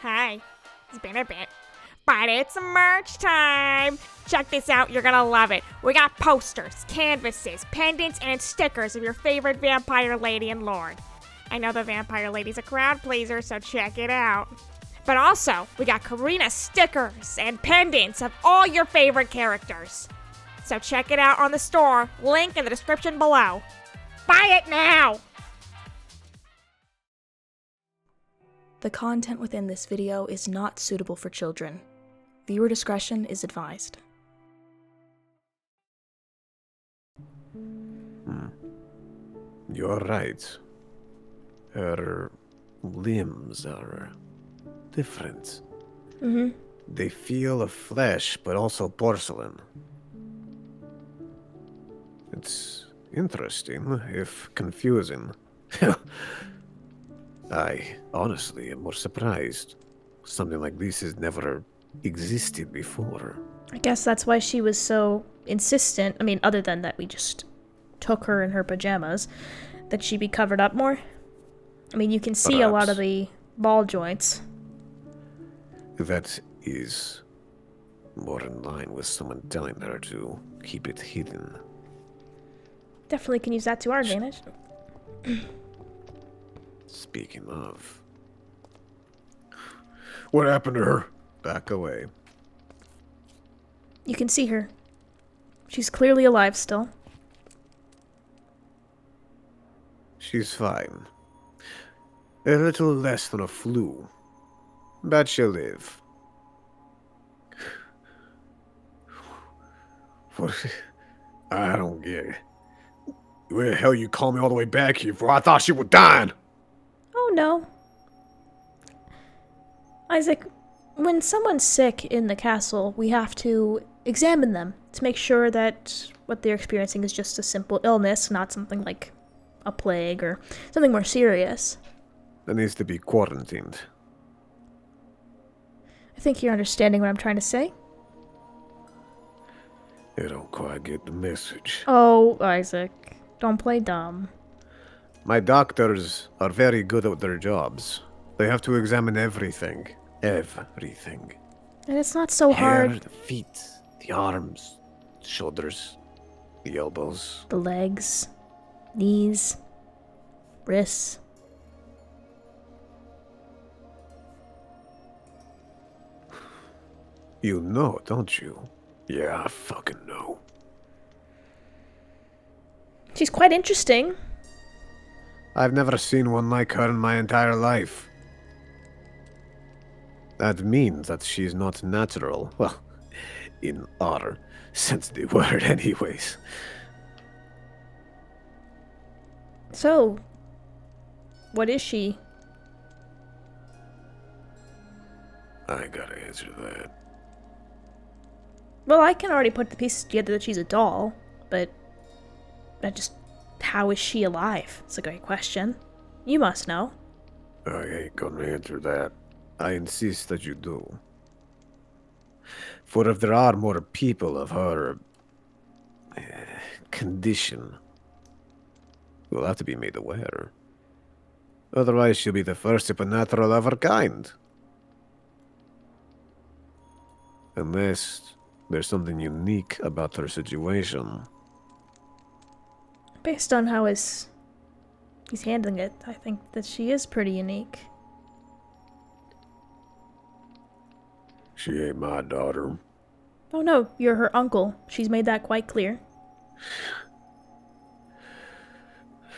Hi. It's been a bit. But it's merch time! Check this out, you're gonna love it. We got posters, canvases, pendants, and stickers of your favorite vampire lady and lord. I know the vampire lady's a crowd pleaser, so check it out. But also, we got Karina stickers and pendants of all your favorite characters. So check it out on the store, link in the description below. Buy it now! The content within this video is not suitable for children. Viewer discretion is advised. You're right. Her limbs are different. They feel of flesh, but also porcelain. It's interesting, if confusing. I honestly am more surprised. Something like this has never existed before. I guess that's why she was so insistent, I mean, other than that we just took her in her pajamas, that she be covered up more. I mean, you can see a lot of the ball joints. That is more in line with someone telling her to keep it hidden. Definitely can use that to our advantage. Speaking of... What happened to her? Back away. You can see her. She's clearly alive still. She's fine. A little less than a flu. But she'll live. What? I don't get it. Where the hell you call me all the way back here for? I thought she was dying! Oh no. Isaac, when someone's sick in the castle, we have to examine them to make sure that what they're experiencing is just a simple illness, not something like a plague or something more serious. That needs to be quarantined. I think you're understanding what I'm trying to say. You don't quite get the message. Oh, Isaac, don't play dumb. My doctors are very good at their jobs. They have to examine everything. Everything. And it's not so hard. Hair, the feet, the arms, shoulders, the elbows. The legs, knees, wrists. You know, don't you? Yeah, I fucking know. She's quite interesting. I've never seen one like her in my entire life. That means that she's not natural. Well, in our sense of the word anyways. So, what is she? I gotta answer that. Well, I can already put the pieces together that she's a doll, but how is she alive? It's a great question. You must know. I ain't gonna answer that. I insist that you do. For if there are more people of her condition, we'll have to be made aware. Otherwise, she'll be the first supernatural of her kind. Unless there's something unique about her situation. Based on how he's handling it, I think that she is pretty unique. She ain't my daughter. Oh no, you're her uncle. She's made that quite clear.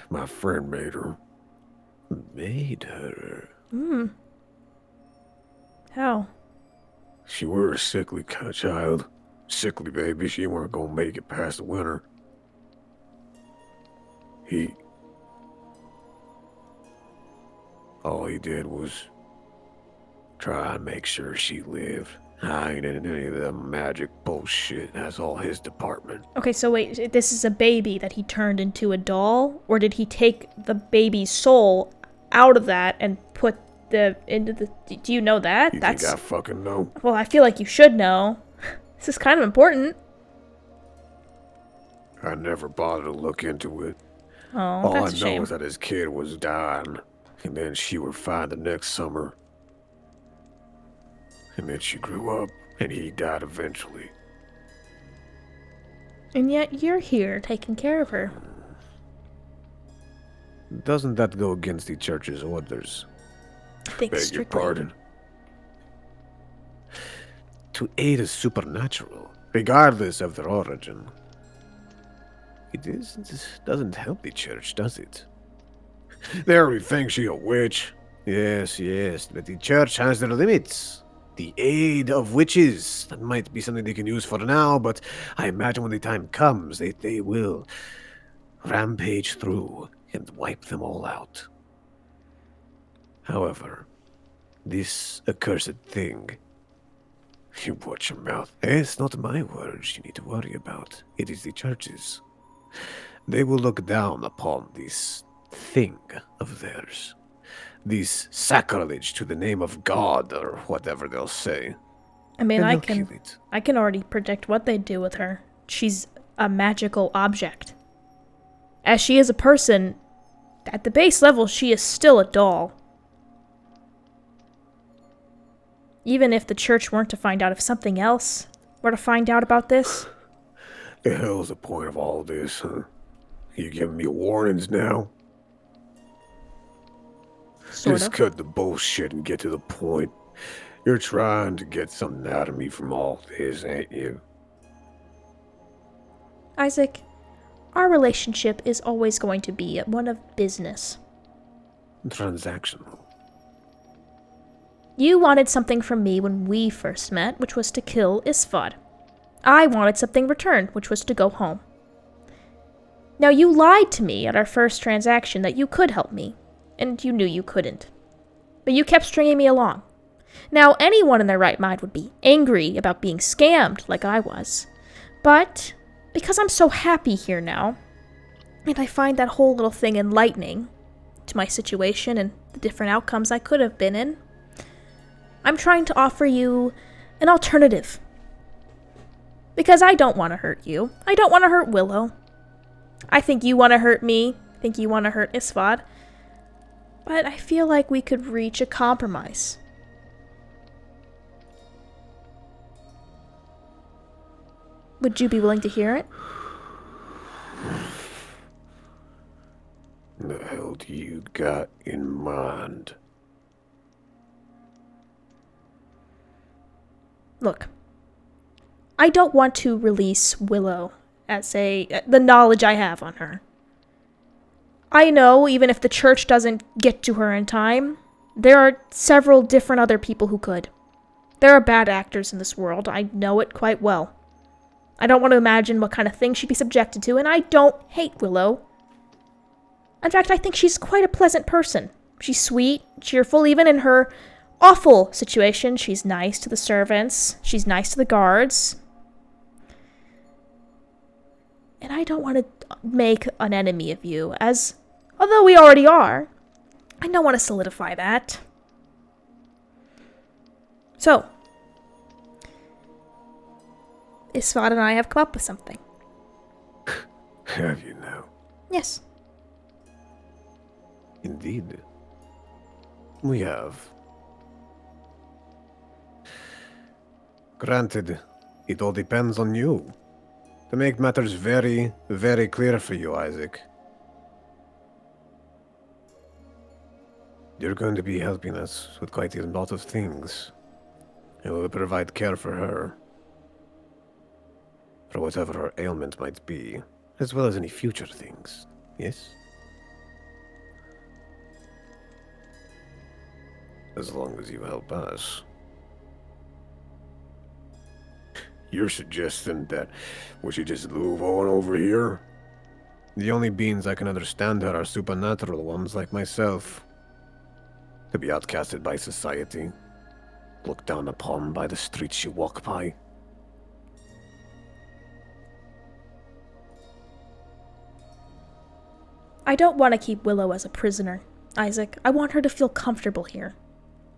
My friend made her. Made her? How? She were a sickly child. Sickly baby, she weren't gonna make it past the winter. All he did was try and make sure she lived. I ain't in any of that magic bullshit. That's all his department. Okay, so wait, this is a baby that he turned into a doll? Or did he take the baby's soul out of that and put into the... Do you know that? You think I fucking know? Well, I feel like you should know. This is kind of important. I never bothered to look into it. Oh, All that's a I shame. know is that his kid was dying, and then she were fine the next summer. And then she grew up, and he died eventually. And yet you're here taking care of her. Doesn't that go against the church's orders? I think Beg your strictly. pardon. To aid a supernatural, regardless of their origin. It doesn't help the church, does it? There we think she a witch. Yes, but the church has their limits. The aid of witches. That might be something they can use for now, but I imagine when the time comes, they will rampage through and wipe them all out. However, this accursed thing... You watch your mouth. It's not my words you need to worry about. It is the church's. They will look down upon this thing of theirs. This sacrilege to the name of God, or whatever they'll say. I mean, And I they'll can kill it. I can already predict what they'd do with her. She's a magical object. As she is a person, at the base level, she is still a doll. Even if the church weren't to find out, if something else were to find out about this, The hell's the point of all this, huh? You giving me warnings now? sort Just of. cut the bullshit and get to the point. You're trying to get something out of me from all this, ain't you? Isaac, our relationship is always going to be one of business. Transactional. You wanted something from me when we first met, which was to kill Isfad. I wanted something returned, which was to go home. Now, you lied to me at our first transaction that you could help me, and you knew you couldn't. But you kept stringing me along. Now, anyone in their right mind would be angry about being scammed like I was. But because I'm so happy here now, and I find that whole little thing enlightening to my situation and the different outcomes I could have been in, I'm trying to offer you an alternative. Because I don't want to hurt you. I don't want to hurt Willow. I think you want to hurt me. I think you want to hurt Isfad. But I feel like we could reach a compromise. Would you be willing to hear it? The hell do you got in mind? Look, I don't want to release Willow as the knowledge I have on her. I know even if the church doesn't get to her in time, there are several different other people who could. There are bad actors in this world. I know it quite well. I don't want to imagine what kind of thing she'd be subjected to, and I don't hate Willow. In fact, I think she's quite a pleasant person. She's sweet, cheerful, even in her awful situation. She's nice to the servants. She's nice to the guards. And I don't want to make an enemy of you, as, although we already are, I don't want to solidify that. So, Isfad and I have come up with something. Have you now? Yes. Indeed. We have. Granted, it all depends on you. To make matters very, very clear for you, Isaac. You're going to be helping us with quite a lot of things. And we'll provide care for her. For whatever her ailment might be, as well as any future things. Yes? As long as you help us. You're suggesting that we should just move on over here? The only beings I can understand her are supernatural ones like myself. To be outcasted by society. Looked down upon by the streets you walk by. I don't want to keep Willow as a prisoner, Isaac. I want her to feel comfortable here.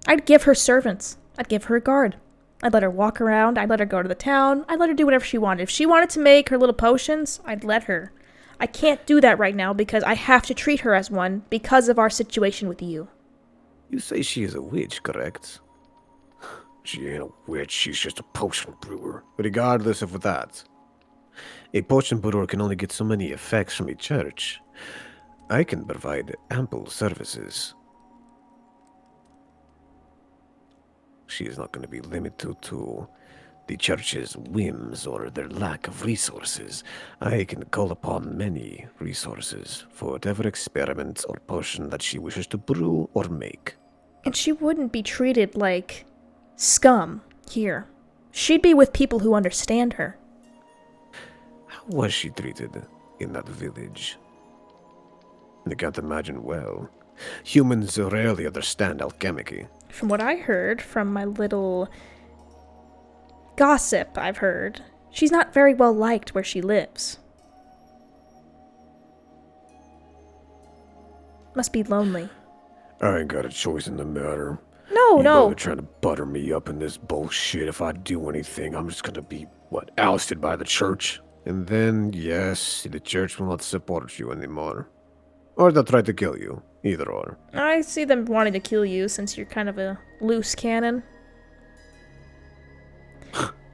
I'd give her servants. I'd give her a guard. I'd let her walk around. I'd let her go to the town. I'd let her do whatever she wanted. If she wanted to make her little potions, I'd let her. I can't do that right now because I have to treat her as one because of our situation with you. You say she is a witch, correct? She ain't a witch, she's just a potion brewer. Regardless of that, a potion brewer can only get so many effects from a church. I can provide ample services. She is not going to be limited to the church's whims or their lack of resources. I can call upon many resources for whatever experiment or potion that she wishes to brew or make. And she wouldn't be treated like scum here. She'd be with people who understand her. How was she treated in that village? I can't imagine well. Humans rarely understand alchemy. From what I heard, from my little gossip I've heard, she's not very well liked where she lives. Must be lonely. I ain't got a choice in the matter. No, no. They're trying to butter me up in this bullshit. If I do anything, I'm just gonna be, ousted by the church? And then, yes, the church will not support you anymore. Or they'll try to kill you. Either or. I see them wanting to kill you since you're kind of a loose cannon.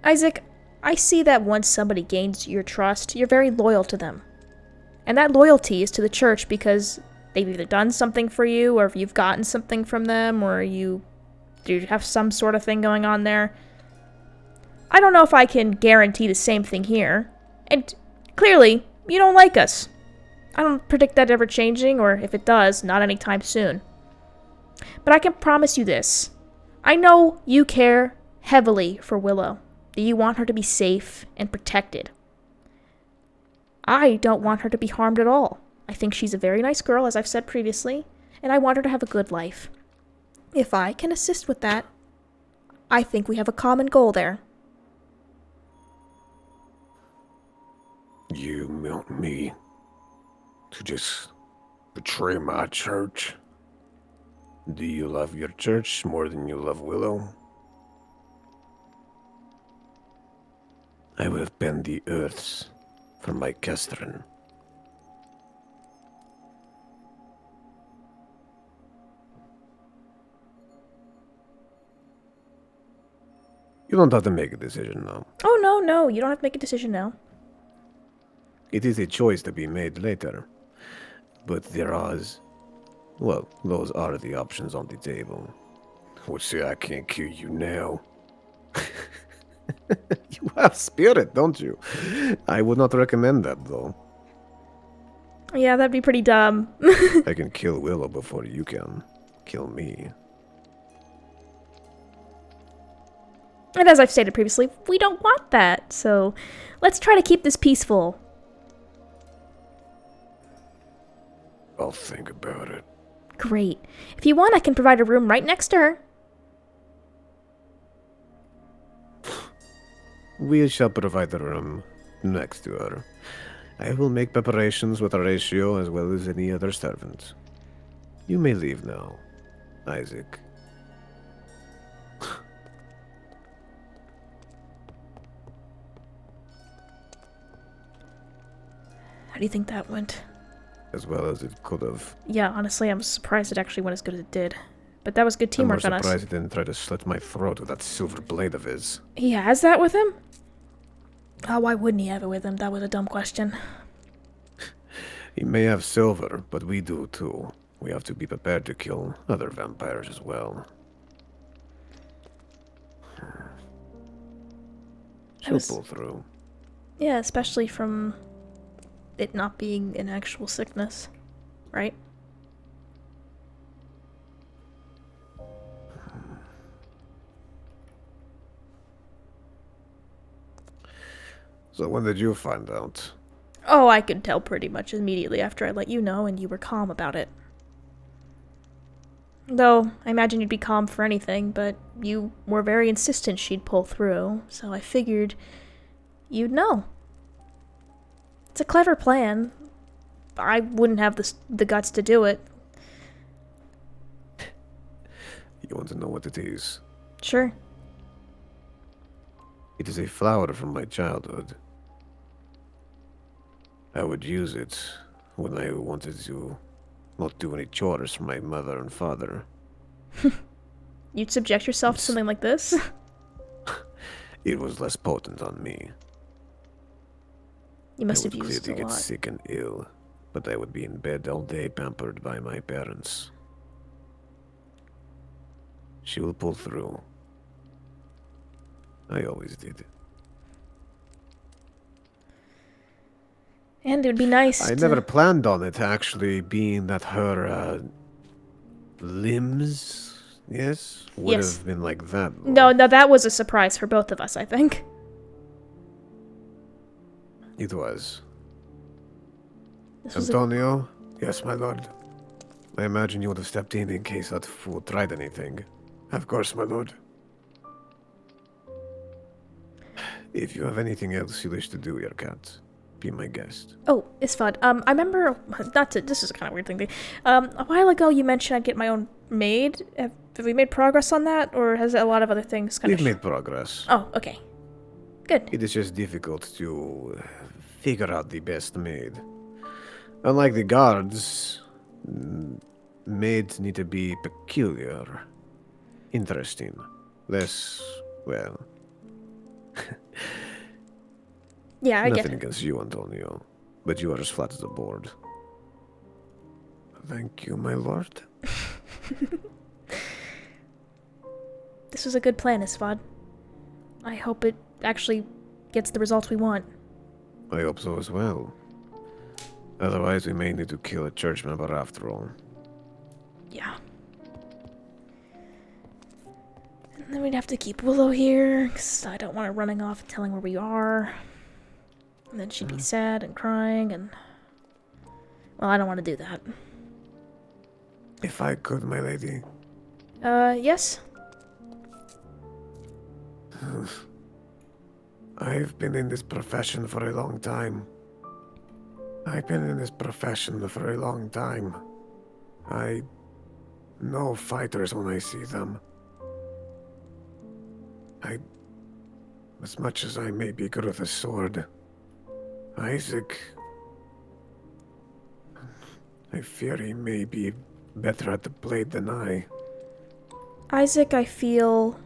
Isaac, I see that once somebody gains your trust, you're very loyal to them. And that loyalty is to the church because they've either done something for you, or if you've gotten something from them, or you have some sort of thing going on there. I don't know if I can guarantee the same thing here. And clearly, you don't like us. I don't predict that ever changing, or if it does, not anytime soon. But I can promise you this. I know you care heavily for Willow. That you want her to be safe and protected. I don't want her to be harmed at all. I think she's a very nice girl, as I've said previously, and I want her to have a good life. If I can assist with that, I think we have a common goal there. You want me to just betray my church? Do you love your church more than you love Willow? I will bend the earths for my Kestrin. You don't have to make a decision now. Oh, no, you don't have to make a decision now. It is a choice to be made later. But those are the options on the table. Would say I can't kill you now. You have spirit, don't you? I would not recommend that, though. Yeah, that'd be pretty dumb. I can kill Willow before you can kill me. And as I've stated previously, we don't want that, so let's try to keep this peaceful. I'll think about it. Great. If you want, I can provide a room right next to her. We shall provide a room next to her. I will make preparations with Horatio as well as any other servant. You may leave now, Isaac. How do you think that went? As well as it could have. Yeah, honestly, I'm surprised it actually went as good as it did. But that was good teamwork on I'm us. surprised he didn't try to slit my throat with that silver blade of his. He has that with him? Oh, why wouldn't he have it with him? That was a dumb question. He may have silver, but we do too. We have to be prepared to kill other vampires as well. She'll pull through. Yeah, especially from it not being an actual sickness, right? So when did you find out? Oh, I could tell pretty much immediately after I let you know, and you were calm about it. Though, I imagine you'd be calm for anything, but you were very insistent she'd pull through, so I figured you'd know. It's a clever plan. I wouldn't have the guts to do it. You want to know what it is? Sure. It is a flower from my childhood. I would use it when I wanted to not do any chores for my mother and father. You'd subject yourself to something like this? It was less potent on me. You must I have would used a clearly get lot. sick and ill, but I would be in bed all day pampered by my parents. She will pull through. I always did. And it would be nice I to... never planned on it actually being that her limbs, yes, would Yes. have been like that. No, Though. that was a surprise for both of us, I think. It was. This was Antonio? Yes, my lord. I imagine you would have stepped in case that fool tried anything. Of course, my lord. If you have anything else you wish to do, your cat, be my guest. Oh, it's fun. I remember, not to, this is a kind of weird thing to, a while ago you mentioned I'd get my own maid. Have we made progress on that, or has a lot of other things kind We've of... made progress. Oh, okay. Good. It is just difficult to figure out the best maid. Unlike the guards, maids need to be peculiar, interesting, less, well... Yeah, I get Nothing it. against you, Antonio, but you are as flat as a board. Thank you, my lord. This was a good plan, Isvad. I hope it actually gets the results we want. I hope so as well. Otherwise, we may need to kill a church member after all. Yeah. And then we'd have to keep Willow here, because I don't want her running off and telling where we are. And then she'd be sad and crying, and... Well, I don't want to do that. If I could, my lady. Yes? I've been in this profession for a long time. I've been in this profession for a long time. I know fighters when I see them. As much as I may be good with a sword, Isaac... I fear he may be better at the blade than I. Isaac, I feel...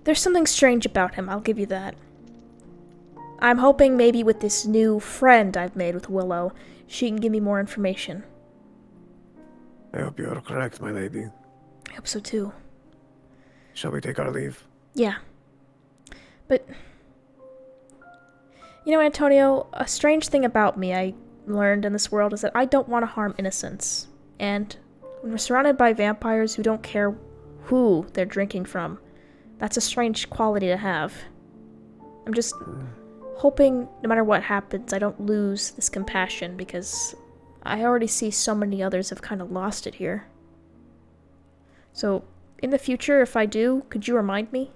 There's something strange about him, I'll give you that. I'm hoping maybe with this new friend I've made with Willow, she can give me more information. I hope you are correct, my lady. I hope so too. Shall we take our leave? Yeah. But... You know, Antonio, a strange thing about me I learned in this world is that I don't want to harm innocents. And when we're surrounded by vampires who don't care who they're drinking from, that's a strange quality to have. I'm just hoping no matter what happens, I don't lose this compassion, because I already see so many others have kind of lost it here. So, in the future, if I do, could you remind me?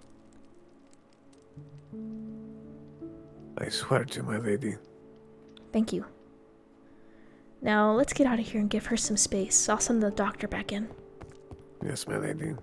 I swear to, my lady. Thank you. Now, let's get out of here and give her some space. I'll send the doctor back in. Yes, my lady.